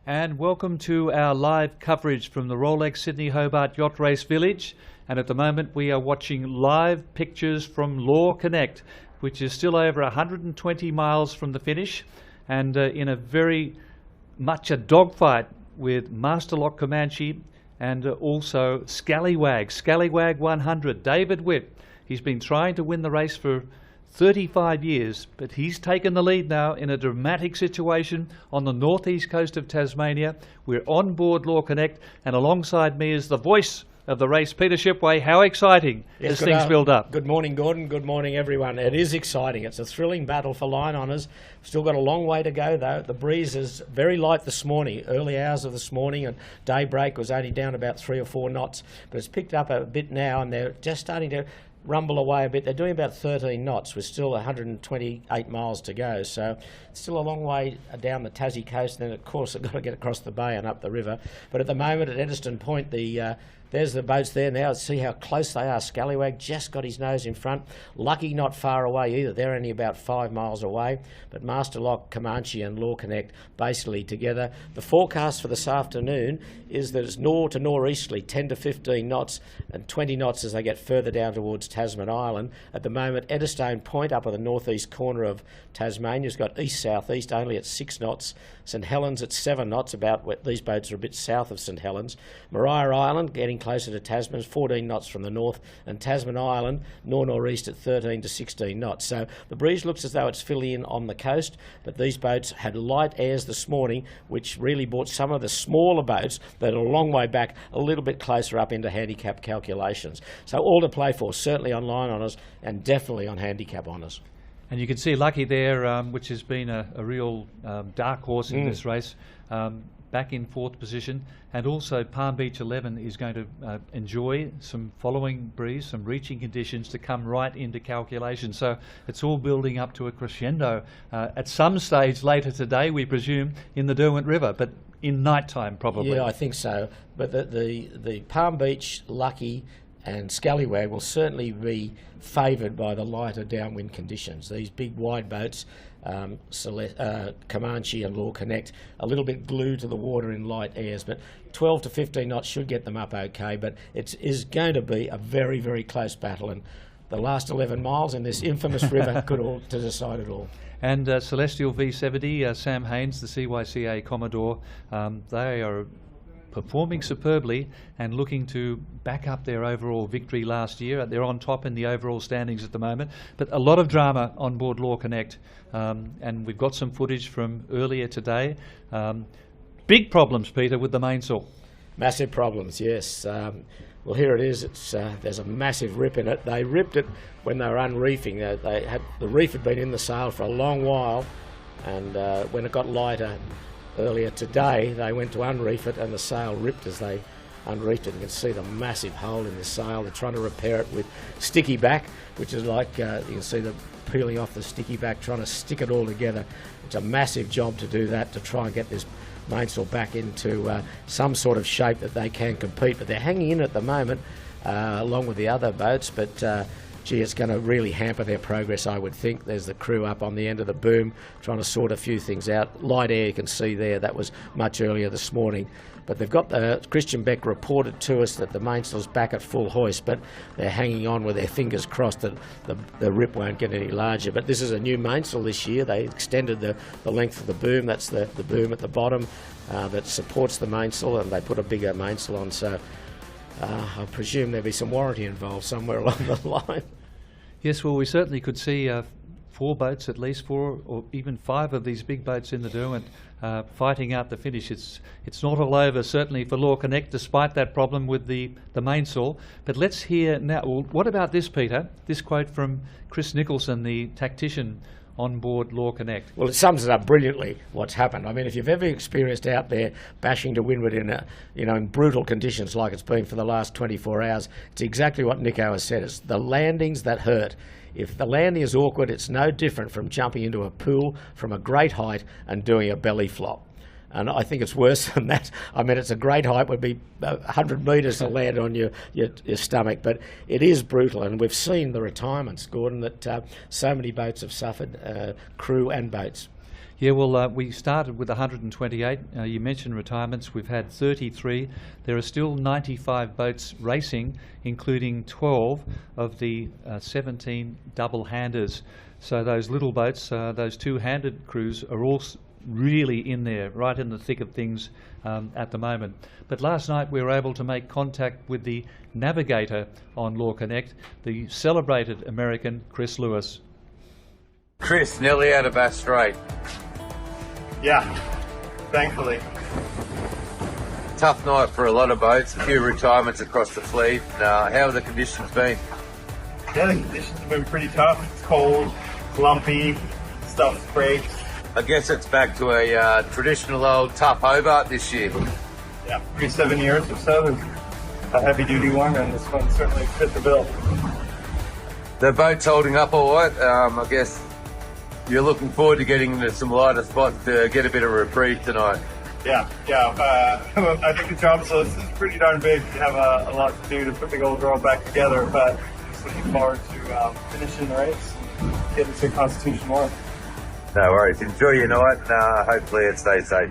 And welcome to our live coverage from the Rolex Sydney Hobart Yacht Race Village. And at the moment we are watching live pictures from Law Connect, which is still over 120 miles from the finish, and in a very much a dogfight with Master Lock Comanche and also Scallywag 100. David Witt, he's been trying to win the race for 35 years, but he's taken the lead now in a dramatic situation on the northeast coast of Tasmania. We're on board Law Connect, and alongside me is the voice of the race, Peter Shipway. How exciting as things build up. Good morning, Gordon. Good morning, everyone. It is exciting. It's a thrilling battle for line honours. Still got a long way to go, though. The breeze is very light this morning, early hours of this morning, and daybreak was only down about 3 or 4 knots, but it's picked up a bit now, and they're just starting to rumble away a bit. They're doing about 13 knots with still 128 miles to go, so it's still a long way down the Tassie coast. And then, of course, they've got to get across the bay and up the river. But at the moment at Eddystone Point, there's the boats there now. See how close they are. Scallywag just got his nose in front. Lucky not far away either. They're only about 5 miles away. But Master Lock, Comanche and Law Connect basically together. The forecast for this afternoon is that it's north to northeasterly, 10 to 15 knots and 20 knots as they get further down towards Tasman Island. At the moment, Eddystone Point up at the northeast corner of Tasmania has got east-southeast only at 6 knots. St Helens at 7 knots, these boats are a bit south of St Helens. Maria Island getting closer to Tasman, 14 knots from the north, and Tasman Island north-northeast at 13 to 16 knots. So the breeze looks as though it's filling in on the coast, but these boats had light airs this morning, which really brought some of the smaller boats that are a long way back a little bit closer up into handicap calculations. So all to play for, certainly on line honours and definitely on handicap honours. And you can see Lucky there, which has been a real dark horse in this race, back in 4th position. And also Palm Beach 11 is going to enjoy some following breeze, some reaching conditions to come right into calculation. So it's all building up to a crescendo at some stage later today, we presume, in the Derwent River, but in night time probably. Yeah, I think so. But the Palm Beach, Lucky and Scallywag will certainly be favoured by the lighter downwind conditions. These big wide boats, Comanche and Law Connect, a little bit glued to the water in light airs, but 12 to 15 knots should get them up okay, but it is going to be a very, very close battle, and the last 11 miles in this infamous river could all to decide it all. And Celestial V70, Sam Haynes, the CYCA Commodore, they are performing superbly and looking to back up their overall victory last year. They're on top in the overall standings at the moment, but a lot of drama on board Law Connect, and we've got some footage from earlier today. Big problems, Peter, with the mainsail. Massive problems, yes. Well, here it is. There's a massive rip in it. They ripped it when they were unreefing. The reef had been in the sail for a long while, and when it got lighter earlier today, they went to unreef it, and the sail ripped as they unreefed it. You can see the massive hole in the sail. They're trying to repair it with sticky back, which is like, you can see them peeling off the sticky back, trying to stick it all together. It's a massive job to do that, to try and get this mainsail back into some sort of shape that they can compete. But they're hanging in at the moment, along with the other boats, but gee, it's going to really hamper their progress, I would think. There's the crew up on the end of the boom trying to sort a few things out. Light air you can see there, that was much earlier this morning. But they've got Christian Beck reported to us that the mainsail's back at full hoist, but they're hanging on with their fingers crossed that the rip won't get any larger. But this is a new mainsail this year. They extended the length of the boom. That's the boom at the bottom that supports the mainsail, and they put a bigger mainsail on. So I presume there'll be some warranty involved somewhere along the line. Yes, well, we certainly could see 4 boats, at least 4 or even 5 of these big boats in the Derwent fighting out the finish. It's not all over, certainly, for Law Connect, despite that problem with the mainsail. But let's hear now. Well, what about this, Peter? This quote from Chris Nicholson, the tactician on board Law Connect. Well, it sums it up brilliantly, what's happened. I mean, if you've ever experienced out there bashing to windward in brutal conditions like it's been for the last 24 hours, it's exactly what Nico has said. It's the landings that hurt. If the landing is awkward, it's no different from jumping into a pool from a great height and doing a belly flop. And I think it's worse than that. I mean, it's a great height, would be 100 metres to land on your stomach, but it is brutal. And we've seen the retirements, Gordon, that so many boats have suffered, crew and boats. Yeah, well, we started with 128. You mentioned retirements. We've had 33. There are still 95 boats racing, including 12 of the 17 double-handers. So those little boats, those two-handed crews, are all really in there, right in the thick of things at the moment. But last night we were able to make contact with the Navigator on Law Connect, the celebrated American Chris Lewis. Chris, nearly out of Bass Strait. Yeah, thankfully. Tough night for a lot of boats, a few retirements across the fleet. How have the conditions been? Yeah, the conditions have been pretty tough. It's cold, lumpy, stuff breaks. I guess it's back to a traditional old tough Hobart this year. Yeah, 37 years or so. There's a heavy duty one, and this one certainly fit the bill. The boat's holding up all right. I guess you're looking forward to getting into some lighter spots to get a bit of reprieve tonight. Yeah. I think the job list is pretty darn big. You have a lot to do to put the old girl back together, but just looking forward to finishing the race and getting to Constitution Wharf. No worries. Enjoy your night. Hopefully it stays safe.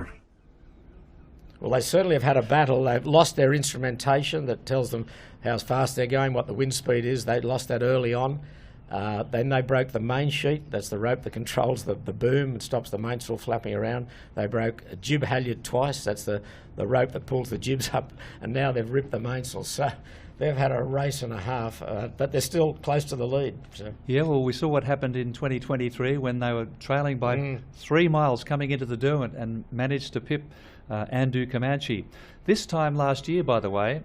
Well, they certainly have had a battle. They've lost their instrumentation that tells them how fast they're going, what the wind speed is. They lost that early on. Then they broke the main sheet. That's the rope that controls the boom and stops the mainsail flapping around. They broke a jib halyard twice. That's the rope that pulls the jibs up. And now they've ripped the mainsail. So they've had a race and a half, but they're still close to the lead. So. Yeah, well, we saw what happened in 2023 when they were trailing by 3 miles coming into the Derwent and managed to pip Andu Comanche. This time last year, by the way,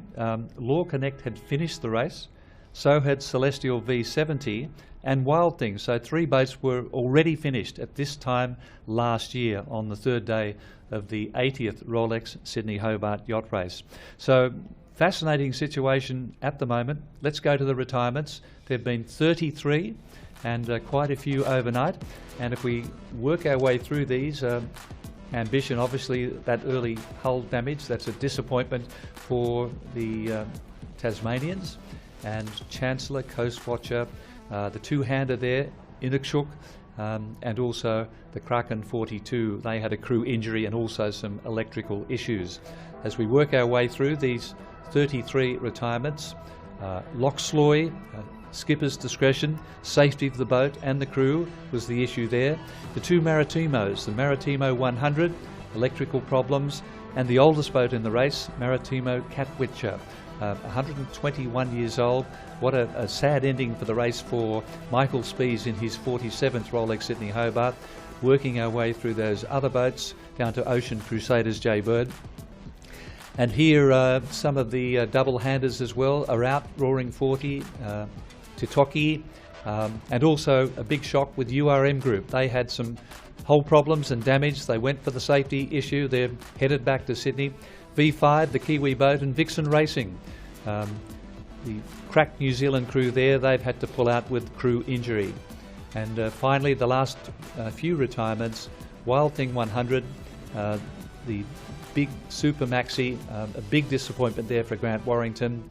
Law Connect had finished the race. So had Celestial V70 and Wild Thing. So 3 boats were already finished at this time last year on the 3rd day of the 80th Rolex Sydney Hobart Yacht Race. So fascinating situation at the moment. Let's go to the retirements. There have been 33 and quite a few overnight. And if we work our way through these, Ambition, obviously that early hull damage, that's a disappointment for the Tasmanians. And Chancellor, Coast Watcher, the two-hander there, Inukshuk, and also the Kraken 42. They had a crew injury and also some electrical issues. As we work our way through these 33 retirements, Locksloy, skipper's discretion, safety of the boat and the crew was the issue there. The 2 Maritimos, the Maritimo 100, electrical problems, and the oldest boat in the race, Maritimo Catwitcher. 121 years old. What a sad ending for the race for Michael Spies in his 47th Rolex Sydney Hobart. Working our way through those other boats down to Ocean Crusaders Jay Bird. And here some of the double-handers as well are out, Roaring 40, Titoki, and also a big shock with URM Group. They had some hull problems and damage. They went for the safety issue. They're headed back to Sydney. V5, the Kiwi boat, and Vixen Racing. The cracked New Zealand crew there, they've had to pull out with crew injury. And finally, the last few retirements, Wild Thing 100, the big Super Maxi, a big disappointment there for Grant Warrington,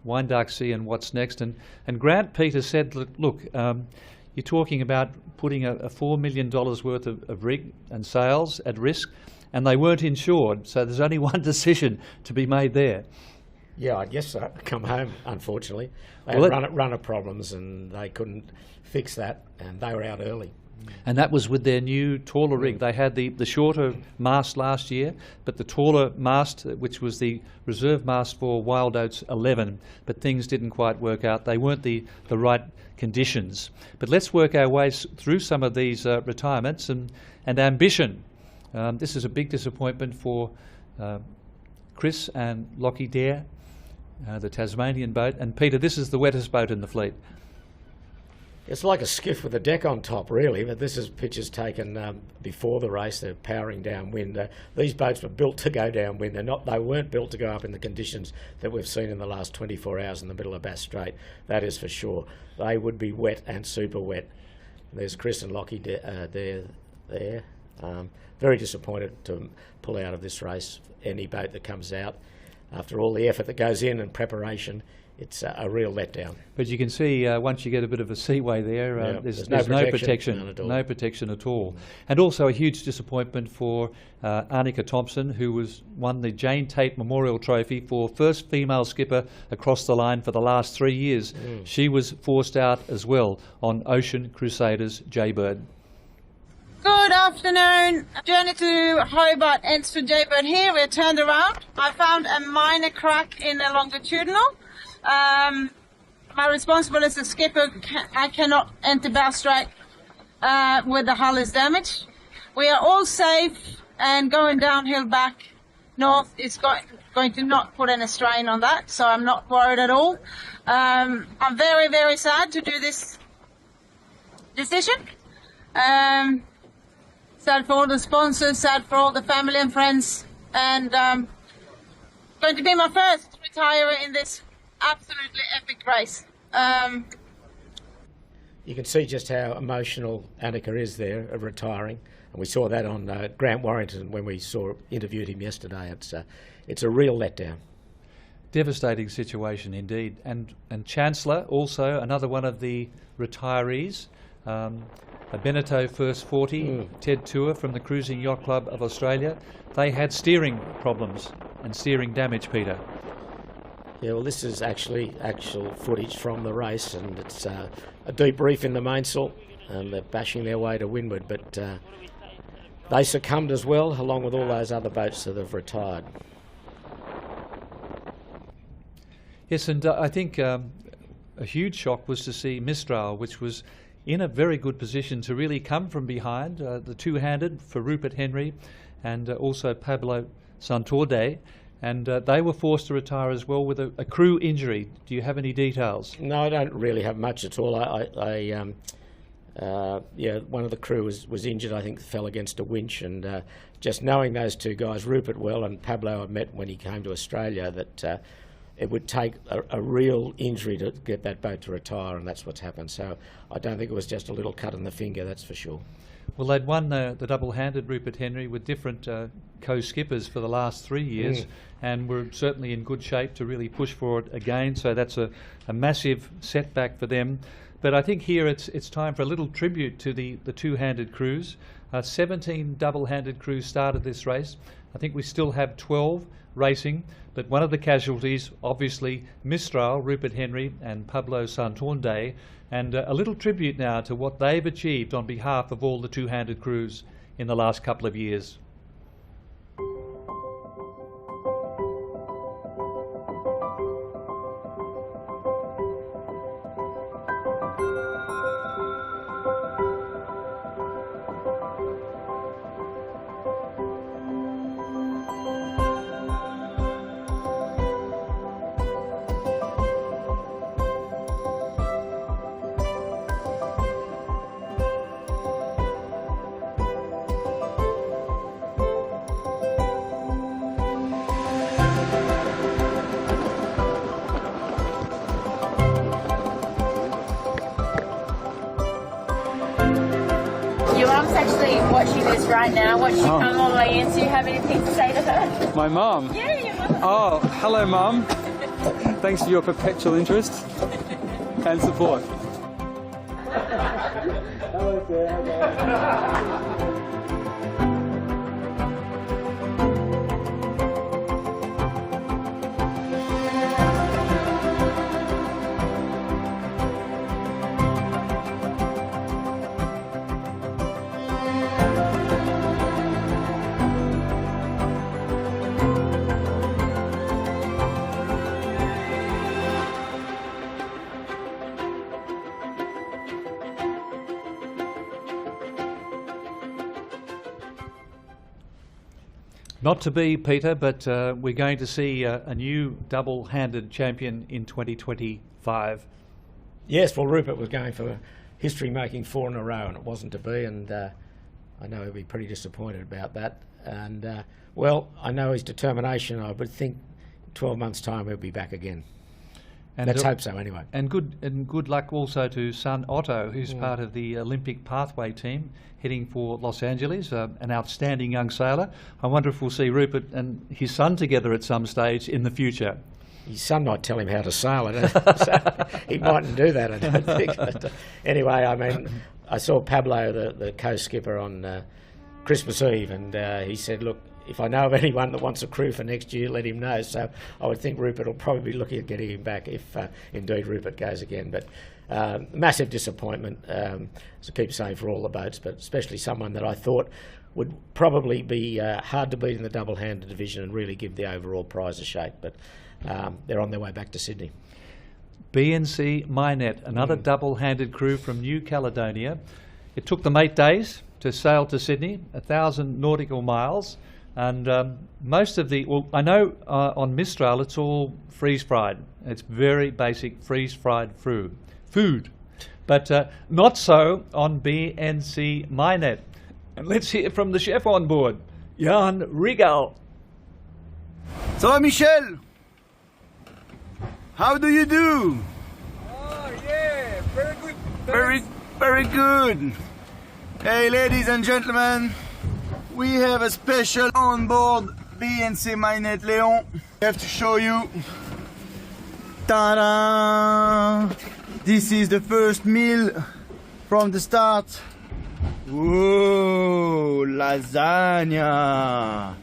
Wyandark Sea and what's next. And Grant Peter said, look, you're talking about putting a $4 million worth of rig and sales at risk, and they weren't insured, so there's only one decision to be made there. Yeah, I guess so. Come home, unfortunately. They had runner problems and they couldn't fix that, and they were out early. And that was with their new taller rig. They had the shorter mast last year, but the taller mast, which was the reserve mast for Wild Oats 11, but things didn't quite work out. They weren't the right conditions. But let's work our way through some of these retirements and Ambition. This is a big disappointment for Chris and Lockie Dare, the Tasmanian boat. And Peter, this is the wettest boat in the fleet. It's like a skiff with a deck on top, really, but this is pictures taken before the race. They're powering downwind. These boats were built to go downwind. They weren't built to go up in the conditions that we've seen in the last 24 hours in the middle of Bass Strait. That is for sure. They would be wet and super wet. There's Chris and Lockie there. Very disappointed to pull out of this race, any boat that comes out. after all the effort that goes in and preparation, it's a real letdown. But you can see once you get a bit of a seaway there, there's no no protection, protection at all. And also a huge disappointment for Annika Thompson, who won the Jane Tate Memorial Trophy for first female skipper across the line for the last 3 years. She was forced out as well on Ocean Crusaders Jaybird. Good afternoon. Journey to Hobart ends for Jaybird here. We're turned around. I found a minor crack in the longitudinal. My responsible as a skipper, I cannot enter bow straight where the hull is damaged. We are all safe, and going downhill back north is going to not put any strain on that, so I'm not worried at all. I'm very, very sad to do this decision. Sad for all the sponsors, sad for all the family and friends, and going to be my first retire in this absolutely epic race. You can see just how emotional Annika is there of retiring, and we saw that on Grant Warrington when we interviewed him yesterday. It's a real letdown. Devastating situation indeed. And Chancellor, also another one of the retirees, a Beneteau First 40, Ted Tour from the Cruising Yacht Club of Australia. They had steering problems and steering damage, Peter. Yeah, well, this is actual footage from the race, and it's a deep reef in the mainsail, and they're bashing their way to windward, but they succumbed as well, along with all those other boats that have retired. Yes, and I think a huge shock was to see Mistral, which was in a very good position to really come from behind, the two-handed for Rupert Henry and also Pablo Santorde. And they were forced to retire as well with a crew injury. Do you have any details? No, I don't really have much at all. One of the crew was injured. I think fell against a winch, and just knowing those two guys, Rupert well and Pablo, I met when he came to Australia, that it would take a real injury to get that boat to retire, and that's what's happened. So I don't think it was just a little cut in the finger, that's for sure. Well, they'd won the double-handed Rupert Henry with different co-skippers for the last 3 years, and were certainly in good shape to really push for it again. So that's a massive setback for them. But I think here it's time for a little tribute to the two-handed crews. 17 double-handed crews started this race. I think we still have 12 racing, but one of the casualties, obviously, Mistral, Rupert Henry and Pablo Santorde, and a little tribute now to what they've achieved on behalf of all the two-handed crews in the last couple of years. Your mum's actually watching this right now. What she come all the way in? Do you have anything to say to her? My mum? Yeah, your mum. Oh, hello, Mum. Thanks for your perpetual interest and support. Hello, sir. Not to be, Peter, but we're going to see a new double-handed champion in 2025. Yes, well, Rupert was going for history-making 4 in a row, and it wasn't to be, and I know he'll be pretty disappointed about that. And, well, I know his determination. I would think 12 months' time he'll be back again. And Let's hope so, anyway. And good luck also to son Otto, who's part of the Olympic pathway team heading for Los Angeles, an outstanding young sailor. I wonder if we'll see Rupert and his son together at some stage in the future. His son might tell him how to sail. So he mightn't do that, I don't think. But, anyway, I mean, I saw Pablo, the co-skipper, on Christmas Eve, and he said, look, if I know of anyone that wants a crew for next year, let him know. So I would think Rupert will probably be looking at getting him back if indeed Rupert goes again. But massive disappointment, as I keep saying, for all the boats, but especially someone that I thought would probably be hard to beat in the double-handed division and really give the overall prize a shake. But they're on their way back to Sydney. BNC Mynet, another double-handed crew from New Caledonia. It took them 8 days to sail to Sydney, 1,000 nautical miles. And most of the, well, I know on Mistral it's all freeze-fried. It's very basic freeze-fried food. But not so on BNC Mynet. And let's hear from the chef on board, Jan Rigal. So, Michel, how do you do? Oh, yeah, very good. Very good. Hey, ladies and gentlemen, we have a special on board BNC Mynet Léon. I have to show you. Ta-da! This is the first meal from the start. Whoa, lasagna!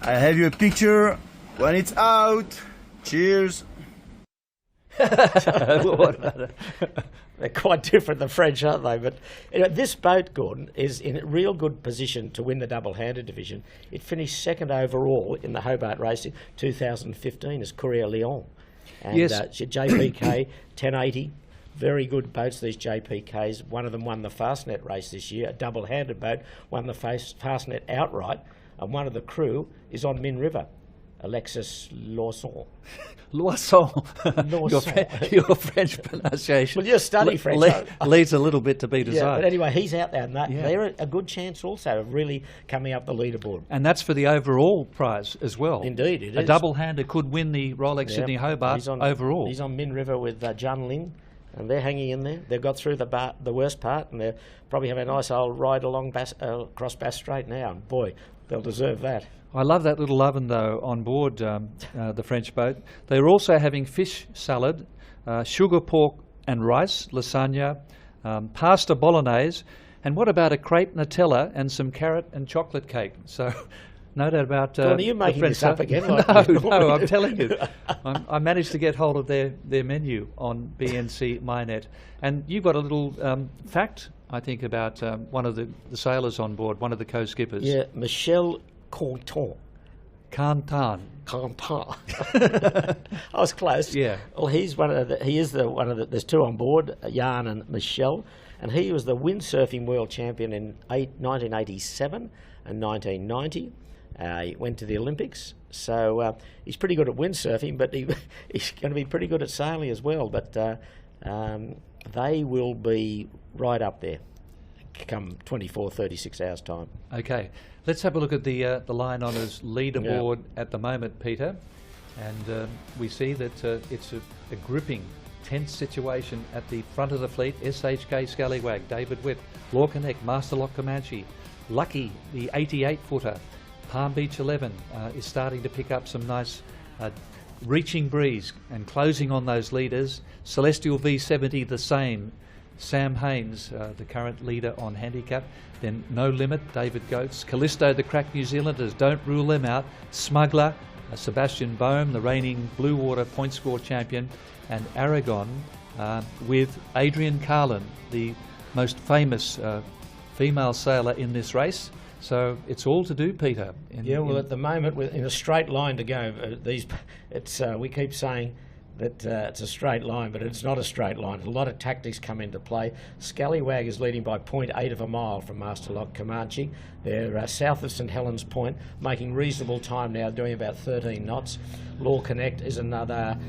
I have you a picture when it's out. Cheers. They're quite different, the French, aren't they? But this boat, Gordon, is in a real good position to win the double-handed division. It finished second overall in the Hobart Race in 2015 as Courrier Lyon. And yes. JPK 1080, very good boats, these JPKs. One of them won the Fastnet race this year, a double-handed boat, won the Fastnet outright, and one of the crew is on Min River, Alexis Lawson. Loisson. Your French pronunciation. Well, you study French. Leads a little bit to be desired. But anyway, he's out there, and they're a good chance also of really coming up the leaderboard. And that's for the overall prize as well. Indeed, it is. A double-hander could win the Rolex Sydney Hobart overall. He's on Min River with John Lin, and they're hanging in there. They've got through the worst part, and they're probably having a nice old ride along across Bass Strait now. And boy, they'll deserve that. I love that little oven, though, on board the French boat. They're also having fish salad, sugar pork and rice, lasagna, pasta bolognese, and what about a crepe Nutella and some carrot and chocolate cake? So, no doubt about are you making this up again? No, I'm telling you. I managed to get hold of their menu on BNC Mynet. And you've got a little fact, I think, about one of the sailors on board, one of the co-skippers. Yeah, Michel Canton. Canton. I was close. Yeah. Well, he's one of the. There's two on board, Jan and Michel, and he was the windsurfing world champion in 1987 and 1990. He went to the Olympics, so he's pretty good at windsurfing, but he's going to be pretty good at sailing as well. But they will be right up there come 36 hours time. Okay, let's have a look at the line honours leaderboard at the moment, Peter, and we see that it's a gripping, tense situation at the front of the fleet. SHK Scallywag, David Witt, Law Connect, Master Lock Comanche, Lucky, the 88-footer, Palm Beach 11 is starting to pick up some nice reaching breeze and closing on those leaders. Celestial V70 the same. Sam Haynes, the current leader on Handicap. Then No Limit, David Goetz. Callisto, the crack New Zealanders, don't rule them out. Smuggler, Sebastian Boehm, the reigning Blue Water point score champion. And Aragon with Adrian Carlin, the most famous female sailor in this race. So it's all to do, Peter. At the moment, in a straight line to go. We keep saying that it's a straight line, but it's not a straight line. A lot of tactics come into play. Scallywag is leading by 0.8 of a mile from Master Lock Comanche. They're south of St Helens Point, making reasonable time now, doing about 13 knots. Law Connect is another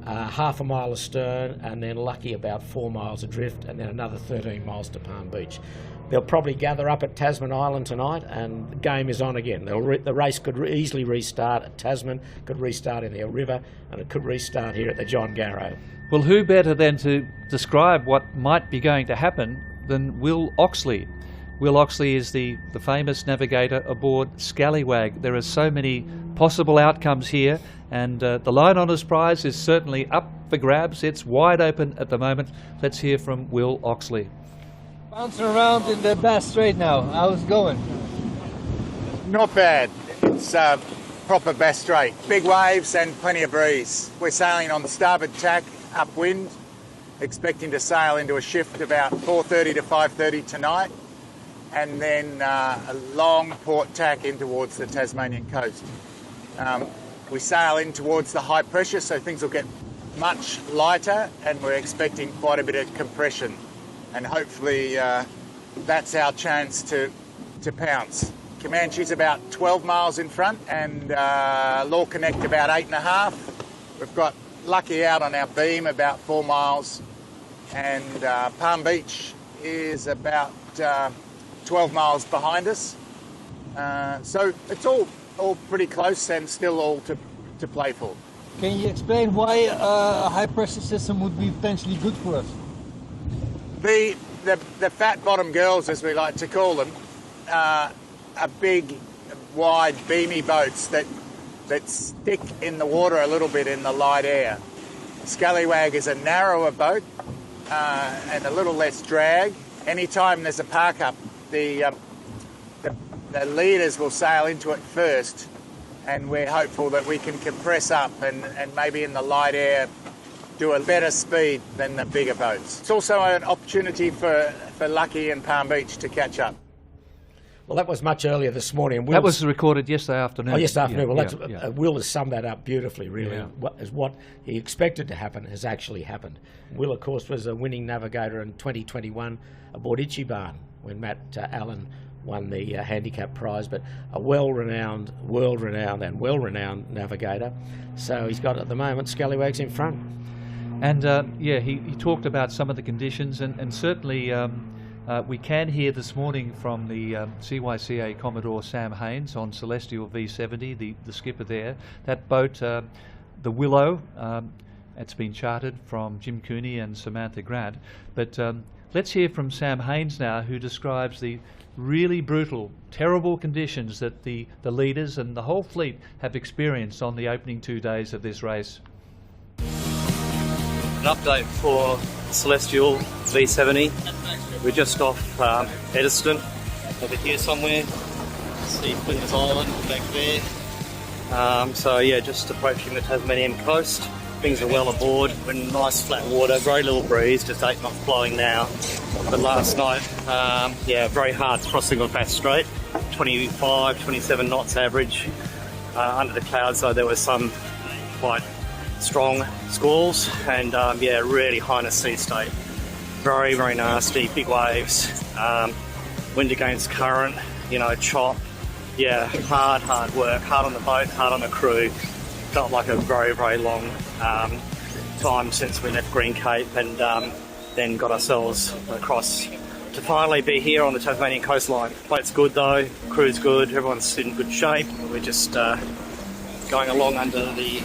half a mile astern, and then Lucky about 4 miles adrift, and then another 13 miles to Palm Beach. they'll probably gather up at Tasman Island tonight, and the game is on again. The race could easily restart at Tasman, could restart in the river, and it could restart here at the John Garrow. Well, who better then to describe what might be going to happen than Will Oxley? Will Oxley is the famous navigator aboard Scallywag. There are so many possible outcomes here, and the Line Honours prize is certainly up for grabs. It's wide open at the moment. Let's hear from Will Oxley. Bouncing around in the Bass Strait now. How's it going? Not bad. It's proper Bass Strait. Big waves and plenty of breeze. We're sailing on the starboard tack, upwind, expecting to sail into a shift about 4:30 to 5:30 tonight, and then a long port tack in towards the Tasmanian coast. We sail in towards the high pressure, so things will get much lighter, and we're expecting quite a bit of compression, and hopefully that's our chance to pounce. Comanche's about 12 miles in front, and Law Connect about 8.5. We've got Lucky out on our beam about 4 miles, and Palm Beach is about 12 miles behind us. So it's all pretty close and still all to play for. Can you explain why a high pressure system would be potentially good for us? The fat bottom girls, as we like to call them, are big, wide, beamy boats that stick in the water a little bit in the light air. Scallywag is a narrower boat and a little less drag. Anytime there's a park up, the leaders will sail into it first, and we're hopeful that we can compress up and maybe in the light air do a better speed than the bigger boats. It's also an opportunity for Lucky and Palm Beach to catch up. Well, that was much earlier this morning. That was recorded yesterday afternoon. Oh, yesterday afternoon. Yeah, Will has summed that up beautifully, really. Yeah. What he expected to happen has actually happened. Will, of course, was a winning navigator in 2021 aboard Ichiban when Matt Allen won the handicap prize, but a world-renowned navigator. So he's got, at the moment, Scallywag's in front. And he talked about some of the conditions, and certainly we can hear this morning from the CYCA Commodore Sam Haynes on Celestial V70, the skipper there. That boat, the Willow, it's been chartered from Jim Cooney and Samantha Grant. But let's hear from Sam Haynes now, who describes the really brutal, terrible conditions that the leaders and the whole fleet have experienced on the opening 2 days of this race. An update for Celestial V70. We're just off Ediston, over here somewhere. See Flinders Island back there. So yeah, just approaching the Tasmanian coast. Things are well aboard. We're in nice flat water, very little breeze, just 8 knots blowing now. But last night, very hard crossing of Bass Strait, 25, 27 knots average. Under the clouds, though, there was some quite strong squalls, and really high in a sea state. Very, very nasty, big waves, wind against current, chop. Yeah, hard work, hard on the boat, hard on the crew. Felt like a very, very long time since we left Green Cape, and then got ourselves across to finally be here on the Tasmanian coastline. Boat's good though, crew's good, everyone's in good shape. We're just going along under the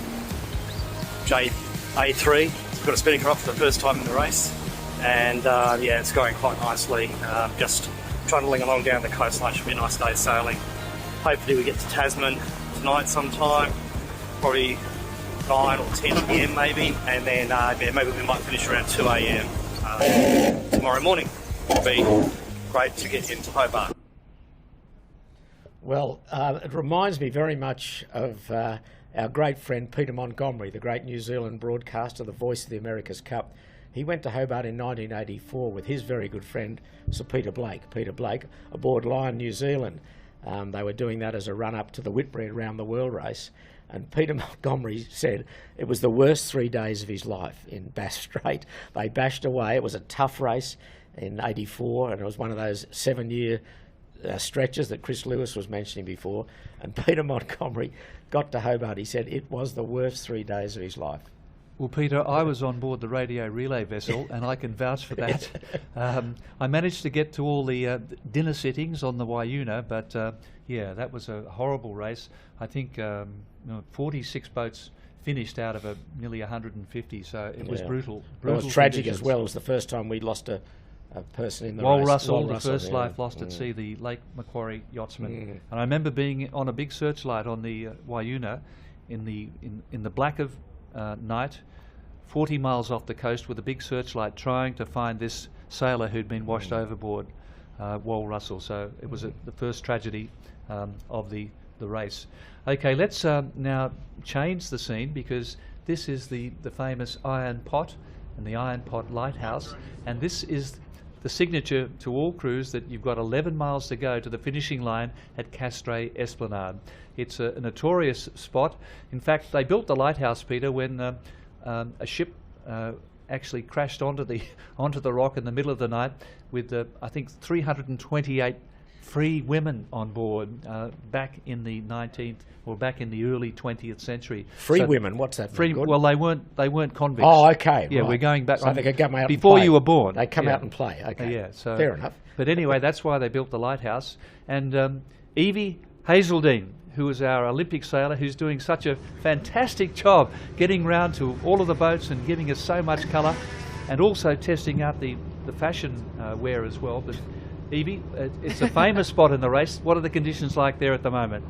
JA3. We've got a spinnaker up for the first time in the race, and it's going quite nicely. Just trundling along down the coastline. Should be a nice day sailing. Hopefully we get to Tasman tonight sometime, probably 9 or 10 p.m. maybe, and then maybe we might finish around 2 a.m. Tomorrow morning. It'll be great to get into Hobart. Well, it reminds me very much of our great friend Peter Montgomery, the great New Zealand broadcaster, the voice of the America's Cup. He went to Hobart in 1984 with his very good friend Sir Peter Blake aboard Lion New Zealand. They were doing that as a run-up to the Whitbread Round the World race, and Peter Montgomery said it was the worst 3 days of his life in Bass Strait. They bashed away. It was a tough race in 84, and it was one of those 7-year stretches that Chris Lewis was mentioning before. And Peter Montgomery got to Hobart. He said it was the worst 3 days of his life. Well, Peter, I was on board the radio relay vessel, and I can vouch for that. I managed to get to all the dinner sittings on the Wayuna, but yeah, that was a horrible race. I think 46 boats finished out of nearly 150, so it was brutal. It was tragic as well. It was the first time we lost a person in the Wal race. Russell, the first life lost at sea, the Lake Macquarie yachtsman. And I remember being on a big searchlight on the Wayuna in the black of night, 40 miles off the coast, with a big searchlight trying to find this sailor who'd been washed overboard, Wal Russell. So it was the first tragedy of the race. Okay, let's now change the scene, because this is the famous Iron Pot and the Iron Pot Lighthouse, and this is the signature to all crews that you've got 11 miles to go to the finishing line at Castray Esplanade. It's a notorious spot. In fact, they built the lighthouse, Peter, when a ship actually crashed onto the rock in the middle of the night with I think 328 free women on board back in the early 20th century. Free women, what's that? Free. Well, they weren't convicts. Oh, okay. Yeah, right. We're going back. So they could come out before and play. You were born. They come out and play. Okay. Yeah. So fair enough. But anyway, that's why they built the lighthouse. And Evie Hazeldine, who is our Olympic sailor, who's doing such a fantastic job getting round to all of the boats and giving us so much colour, and also testing out the fashion wear as well. But Evie, it's a famous spot in the race. What are the conditions like there at the moment?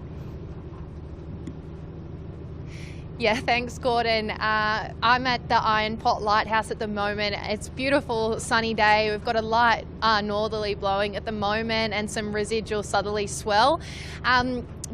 Yeah, thanks, Gordon. I'm at the Iron Pot Lighthouse at the moment. It's a beautiful sunny day. We've got a light northerly blowing at the moment and some residual southerly swell.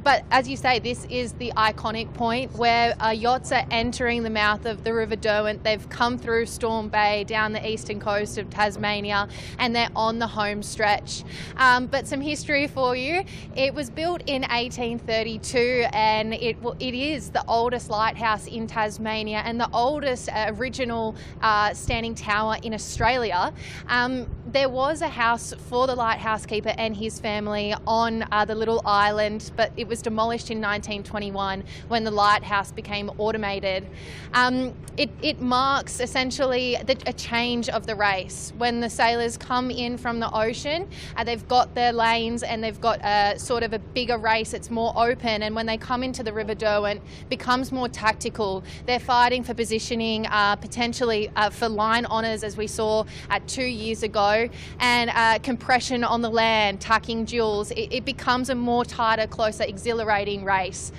But as you say, this is the iconic point where yachts are entering the mouth of the River Derwent. They've come through Storm Bay down the eastern coast of Tasmania, and they're on the home stretch. But some history for you. It was built in 1832, and it is the oldest lighthouse in Tasmania and the oldest original standing tower in Australia. There was a house for the lighthouse keeper and his family on the little island, but it was demolished in 1921 when the lighthouse became automated. It marks essentially a change of the race. When the sailors come in from the ocean, they've got their lanes and they've got sort of a bigger race. It's more open, and when they come into the River Derwent, it becomes more tactical. They're fighting for positioning, potentially for line honours, as we saw 2 years ago, and compression on the land, tacking duels. It becomes a more tighter, closer, exhilarating race.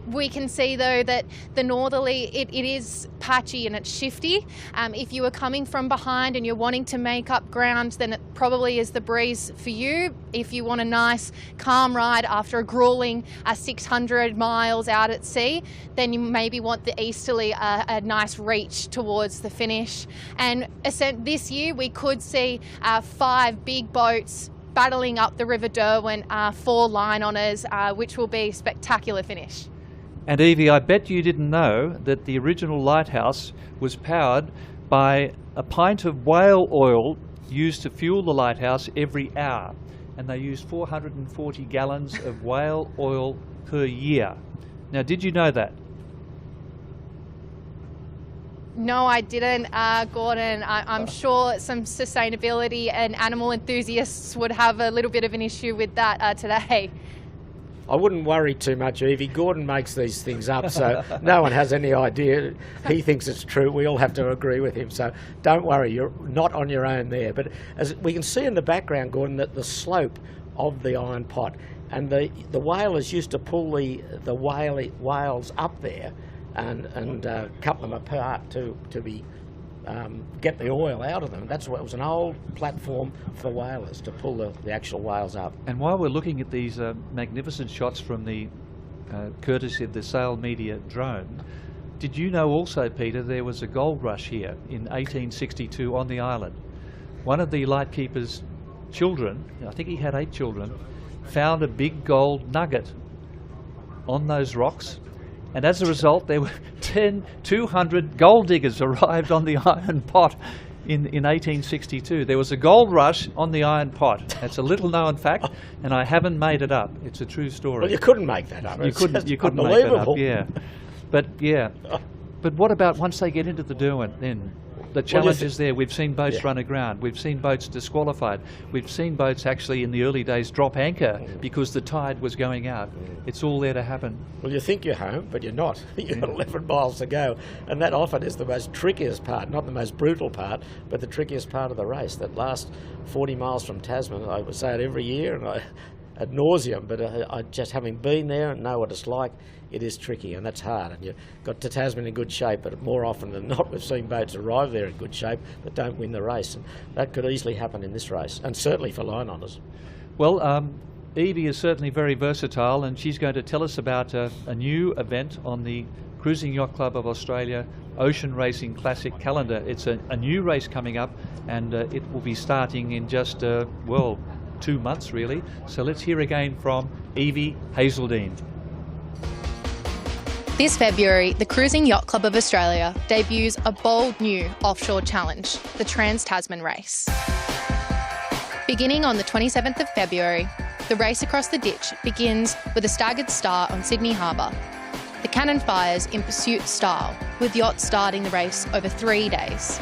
We can see though that the northerly, it is patchy and it's shifty. If you are coming from behind and you're wanting to make up ground, then it probably is the breeze for you. If you want a nice calm ride after a grueling 600 miles out at sea, then you maybe want the easterly, a nice reach towards the finish. And this year we could see 5 big boats battling up the River Derwent for line honours, which will be a spectacular finish. And Evie, I bet you didn't know that the original lighthouse was powered by a pint of whale oil used to fuel the lighthouse every hour. And they used 440 gallons of whale oil per year. Now, did you know that? No, I didn't, Gordon. I'm sure some sustainability and animal enthusiasts would have a little bit of an issue with that today. I wouldn't worry too much, Evie. Gordon makes these things up, so no one has any idea. He thinks it's true. We all have to agree with him, so don't worry. You're not on your own there. But as we can see in the background, Gordon, that the slope of the Iron Pot, and the whalers used to pull the whales up there and cut them apart to get the oil out of them. That's what it was, an old platform for whalers to pull the actual whales up. And while we're looking at these magnificent shots from the courtesy of the Sail Media drone, did you know also, Peter, there was a gold rush here in 1862 on the island? One of the lightkeeper's children, I think he had 8 children, found a big gold nugget on those rocks. And as a result, there were 200 gold diggers arrived on the Iron Pot in 1862. There was a gold rush on the Iron Pot. That's a little known fact, and I haven't made it up. It's a true story. Well, you couldn't make that up. You couldn't make that up, yeah. But But what about once they get into the Derwent then? The challenge is there. We've seen boats run aground. We've seen boats disqualified. We've seen boats actually in the early days drop anchor because the tide was going out. It's all there to happen. Well, you think you're home, but you're not. You've got 11 miles to go. And that often is the most trickiest part, not the most brutal part, but the trickiest part of the race. That last 40 miles from Tasman, I would say it every year, and ad nauseum, but I just having been there and know what it's like, it is tricky, and that's hard. And you've got to Tasman in good shape, but more often than not we've seen boats arrive there in good shape but don't win the race, and that could easily happen in this race, and certainly for line honours. Well, Evie is certainly very versatile, and she's going to tell us about a new event on the Cruising Yacht Club of Australia Ocean Racing Classic calendar. It's a new race coming up, and it will be starting in just, 2 months really. So let's hear again from Evie Hazeldine. This February, the Cruising Yacht Club of Australia debuts a bold new offshore challenge, the Trans-Tasman Race. Beginning on the 27th of February, the race across the ditch begins with a staggered start on Sydney Harbour. The cannon fires in pursuit style, with yachts starting the race over 3 days.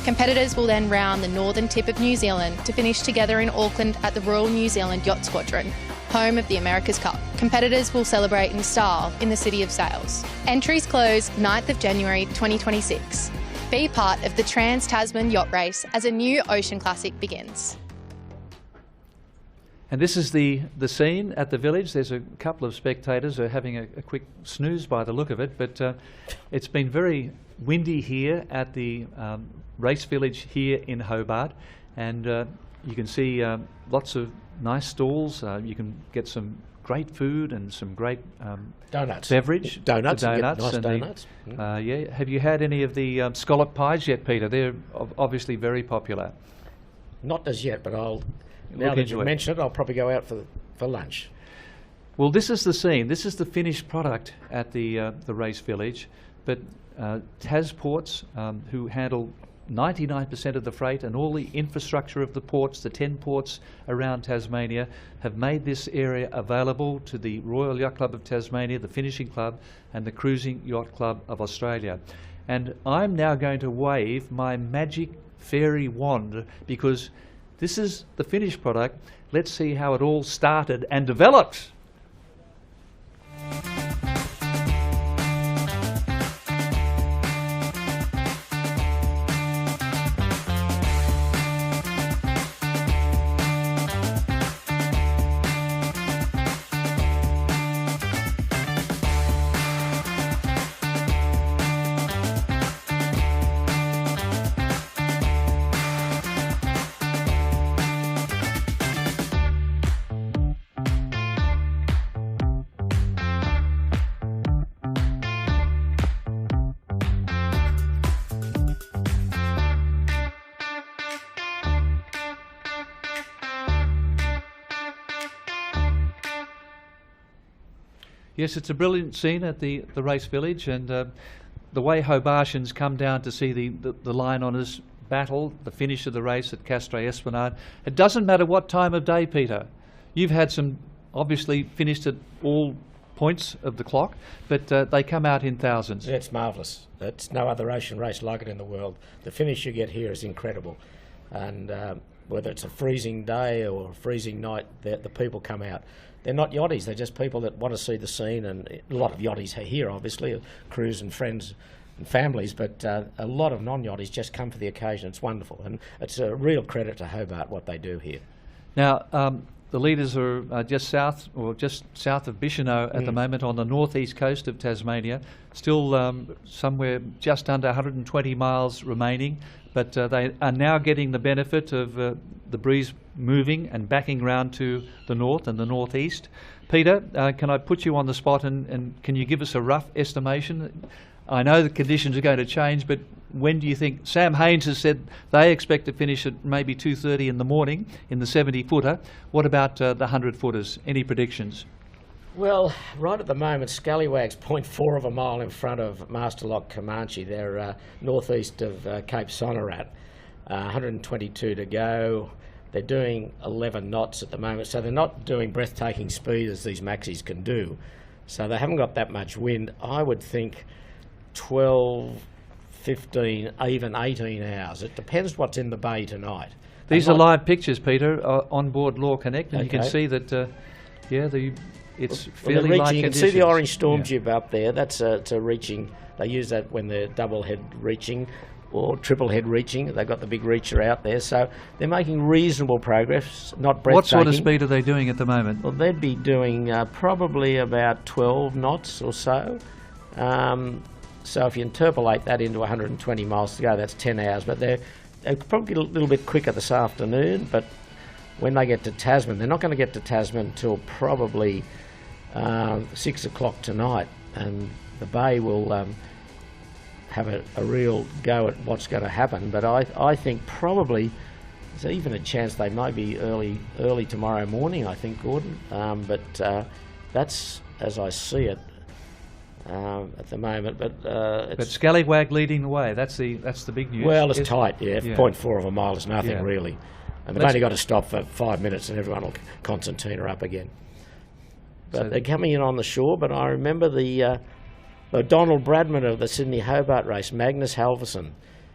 Competitors will then round the northern tip of New Zealand to finish together in Auckland at the Royal New Zealand Yacht Squadron, home of the America's Cup. Competitors will celebrate in style in the City of Sails. Entries close 9th of January 2026. Be part of the Trans-Tasman Yacht Race as a new ocean classic begins. And this is the scene at the village. There's a couple of spectators who are having a quick snooze by the look of it, but it's been very windy here at the race village here in Hobart, and you can see lots of nice stalls. You can get some great food and some great donuts, beverage. Donuts, donuts, nice and donuts. yeah. Have you had any of the scallop pies yet, Peter? They're obviously very popular. Not as yet, but now that you mention it, I'll probably go out for lunch. Well, this is the scene. This is the finished product at the race village, but Tasports, who handle 99% of the freight and all the infrastructure of the ports, the 10 ports around Tasmania, have made this area available to the Royal Yacht Club of Tasmania, the Finishing Club, and the Cruising Yacht Club of Australia. And I'm now going to wave my magic fairy wand because this is the finished product. Let's see how it all started and developed. Yes, it's a brilliant scene at the race village, and the way Hobartians come down to see the line honours battle, the finish of the race at Castro Esplanade. It doesn't matter what time of day, Peter. You've had some, obviously finished at all points of the clock, but they come out in thousands. Yeah, it's marvellous. There's no other ocean race like it in the world. The finish you get here is incredible, and whether it's a freezing day or a freezing night, the people come out. They're not yachties, they're just people that want to see the scene, and a lot of yachties are here, obviously, crews and friends and families, but a lot of non-yachties just come for the occasion. It's wonderful, and it's a real credit to Hobart what they do here. Now, the leaders are just south of Bicheno at the moment on the northeast coast of Tasmania, still somewhere just under 120 miles remaining, but they are now getting the benefit of the breeze moving and backing round to the north and the northeast. Peter, can I put you on the spot, and can you give us a rough estimation? I know the conditions are going to change, but when do you think? Sam Haynes has said they expect to finish at maybe 2:30 in the morning in the 70-footer. What about the 100-footers? Any predictions? Well, right at the moment, Scallywag's 0.4 of a mile in front of Masterlock Comanche. They're northeast of Cape Sonorat. 122 to go. They're doing 11 knots at the moment, so they're not doing breathtaking speed as these maxis can do. So they haven't got that much wind. I would think 12, 15, even 18 hours. It depends what's in the bay tonight. These are live pictures, Peter, on board Law Connect, and you can Okay. see that, it's Well, fairly they're light reaching. You can conditions. see the orange storm jib up there. That's a reaching. They use that when they're double head reaching or triple head reaching. They've got the big reacher out there, so they're making reasonable progress. Not breathtaking. What sort of speed are they doing at the moment? Well, they'd be doing probably about 12 knots or so. So if you interpolate that into 120 miles to go, that's 10 hours. But they're probably a little bit quicker this afternoon. But when they get to Tasman, they're not going to get to Tasman until probably 6 o'clock tonight. And the bay will have a real go at what's going to happen. But I think probably there's even a chance they might be early tomorrow morning, I think, Gordon. But that's as I see it at the moment. But Scallywag leading the way. That's the big news. well, it's tight, yeah. 0.4 of a mile is nothing, Yeah. really. And they've only got to stop for 5 minutes and everyone will concertina up again. But they're coming in on the shore. But I remember the Donald Bradman of the Sydney Hobart Race, Magnus Halverson,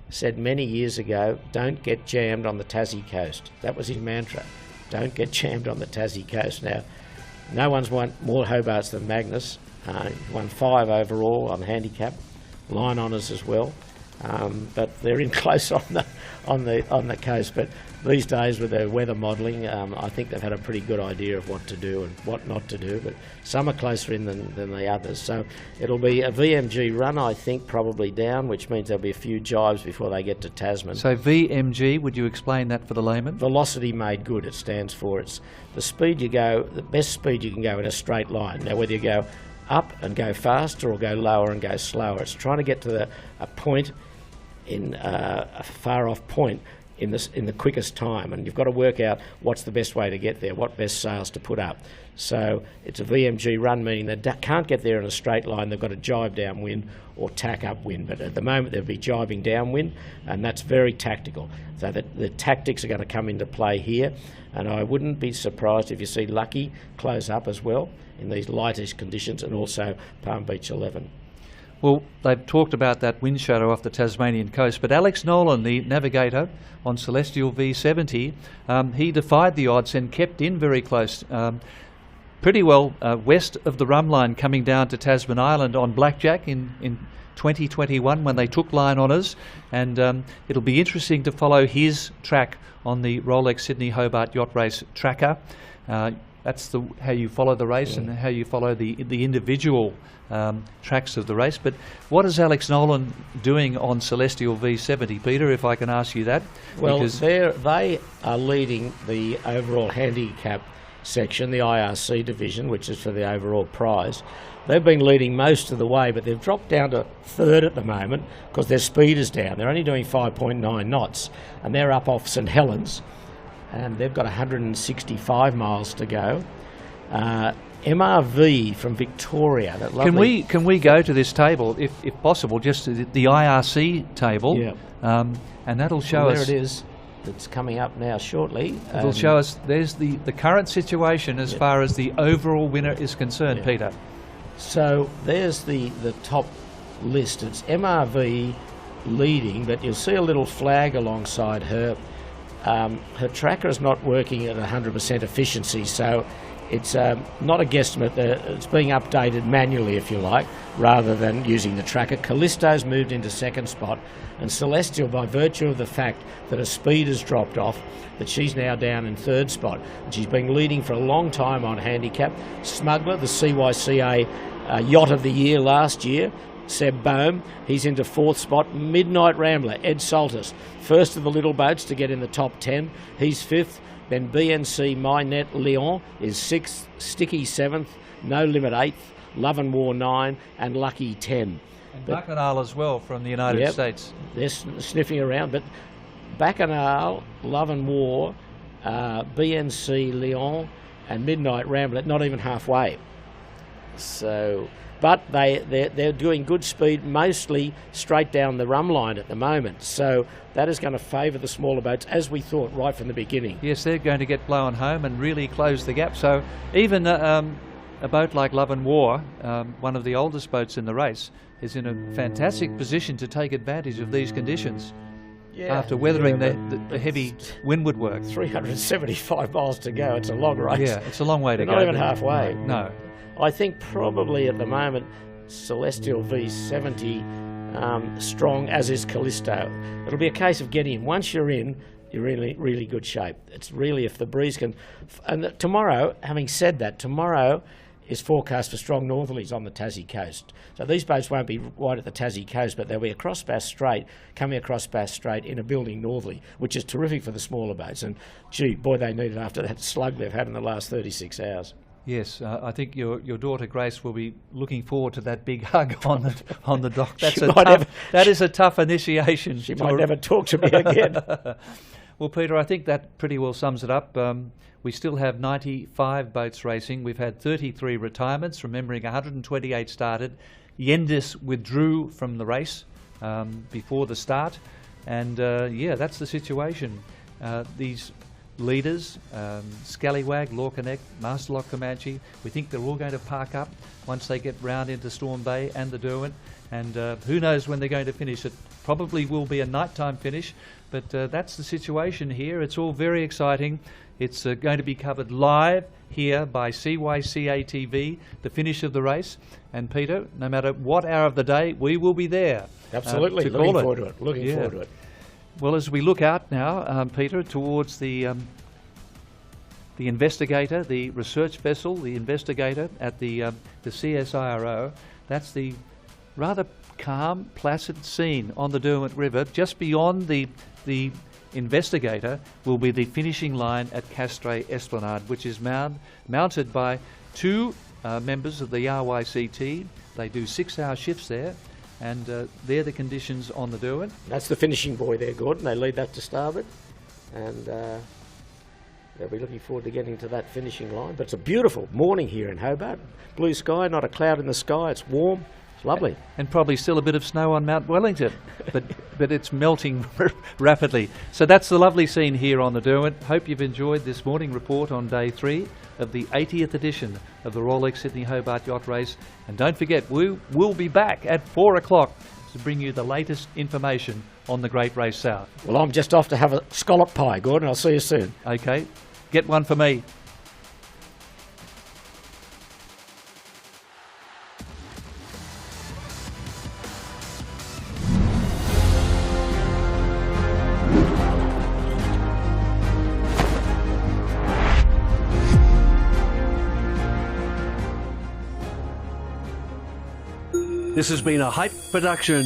said many years ago, don't get jammed on the Tassie coast. That was his mantra. Don't get jammed on the Tassie coast. Now, no one's won more Hobarts than Magnus. He won 5 overall on Handicap, line honours as well. But they're in close on the coast. But these days with their weather modelling, I think they've had a pretty good idea of what to do and what not to do. But some are closer in than the others. So it'll be a VMG run, I think, probably down, which means there'll be a few jibes before they get to Tasman. So VMG, would you explain that for the layman? Velocity made good, it stands for. It's the speed you go, the best speed you can go in a straight line. Now, whether you go up and go faster or go lower and go slower, it's trying to get to a point in a far off point in the quickest time, and you've got to work out what's the best way to get there, what best sails to put up. So it's a VMG run, meaning they can't get there in a straight line. They've got to jibe downwind or tack upwind, but at the moment they'll be jibing downwind, and that's very tactical. So the tactics are going to come into play here, and I wouldn't be surprised if you see Lucky close up as well in these lightish conditions, and also Palm Beach 11. Well, they've talked about that wind shadow off the Tasmanian coast, but Alex Nolan, the navigator on Celestial V70, he defied the odds and kept in very close, pretty well west of the rum line, coming down to Tasman Island on Blackjack in 2021 when they took line honours, and it'll be interesting to follow his track on the Rolex Sydney Hobart Yacht Race tracker. That's how you follow the race and how you follow the individual tracks of the race. But what is Alex Nolan doing on Celestial V70, Peter, if I can ask you that? Well, they are leading the overall handicap section, the IRC division, which is for the overall prize. They've been leading most of the way, but they've dropped down to third at the moment because their speed is down. They're only doing 5.9 knots, and they're up off St Helens, and they've got 165 miles to go. MRV from Victoria. That lovely. Can we go to this table, if possible, just to the IRC table? Yeah. And that'll show us. There it is. It's coming up now shortly. It'll show us. There's the current situation as far as the overall winner is concerned, Peter. So there's the top list. It's MRV leading, but you'll see a little flag alongside her. Her tracker is not working at 100% efficiency, so it's not a guesstimate. It's being updated manually, if you like, rather than using the tracker. Callisto's moved into second spot, and Celestial, by virtue of the fact that her speed has dropped off, that she's now down in third spot. And she's been leading for a long time on Handicap. Smuggler, the CYCA Yacht of the Year last year, Seb Bohm, he's into fourth spot. Midnight Rambler, Ed Saltis, first of the little boats to get in the top 10. He's fifth. Then BNC Mynet Leon is sixth. Sticky seventh. No Limit eighth. Love and War 9 and Lucky 10. And Bacchanal as well from the United States. They're sniffing around, but Bacchanal, Love and War, BNC Leon and Midnight Rambler not even halfway. So, but they're doing good speed, mostly straight down the rum line at the moment. So that is going to favour the smaller boats, as we thought right from the beginning. Yes, they're going to get blown home and really close the gap. So even a boat like Love and War, one of the oldest boats in the race, is in a fantastic position to take advantage of these conditions. After weathering the heavy windward work. 375 miles to go. It's a long race. Yeah, it's a long way to go. Not even halfway. No. I think probably at the moment Celestial V70 strong, as is Callisto. It'll be a case of getting in. Once you're in, you're really, really good shape. It's really, if the breeze can... And tomorrow, having said that, tomorrow is forecast for strong northerlies on the Tassie coast. So these boats won't be right at the Tassie coast, but they'll be across Bass Strait, coming across Bass Strait in a building northerly, which is terrific for the smaller boats. And gee, boy, they need it after that slug they've had in the last 36 hours. Yes, I think your daughter Grace will be looking forward to that big hug on the dock. That is a tough initiation. She might never talk to me again. Well, Peter, I think that pretty well sums it up. We still have 95 boats racing. We've had 33 retirements, remembering 128 started. Yendis withdrew from the race before the start. And yeah, that's the situation. These leaders, Scallywag, Law Connect, Masterlock Comanche, we think they're all going to park up once they get round into Storm Bay and the Derwent. And who knows when they're going to finish. It probably will be a nighttime finish, but that's the situation here. It's all very exciting. It's going to be covered live here by CYCA TV, the finish of the race. And Peter, no matter what hour of the day, we will be there. Absolutely, looking forward to it. Looking forward to it. Well, as we look out now, Peter, towards the Investigator, the research vessel, the Investigator at the CSIRO, that's the rather calm, placid scene on the Derwent River. Just beyond the Investigator will be the finishing line at Castray Esplanade, which is mounted by two members of the RYCT. They do 6-hour shifts there, and they're the conditions on the Derwent. That's the finishing buoy there, Gordon. They lead that to starboard, and they'll be looking forward to getting to that finishing line. But it's a beautiful morning here in Hobart. Blue sky, not a cloud in the sky. It's warm. It's lovely. And probably still a bit of snow on Mount Wellington, but it's melting rapidly. So that's the lovely scene here on the Derwent. Hope you've enjoyed this morning report on day 3 of the 80th edition of the Rolex Sydney Hobart Yacht Race. And don't forget, we will be back at 4 o'clock to bring you the latest information on the Great Race South. Well, I'm just off to have a scallop pie, Gordon. I'll see you soon. Okay, get one for me. This has been a Hype production.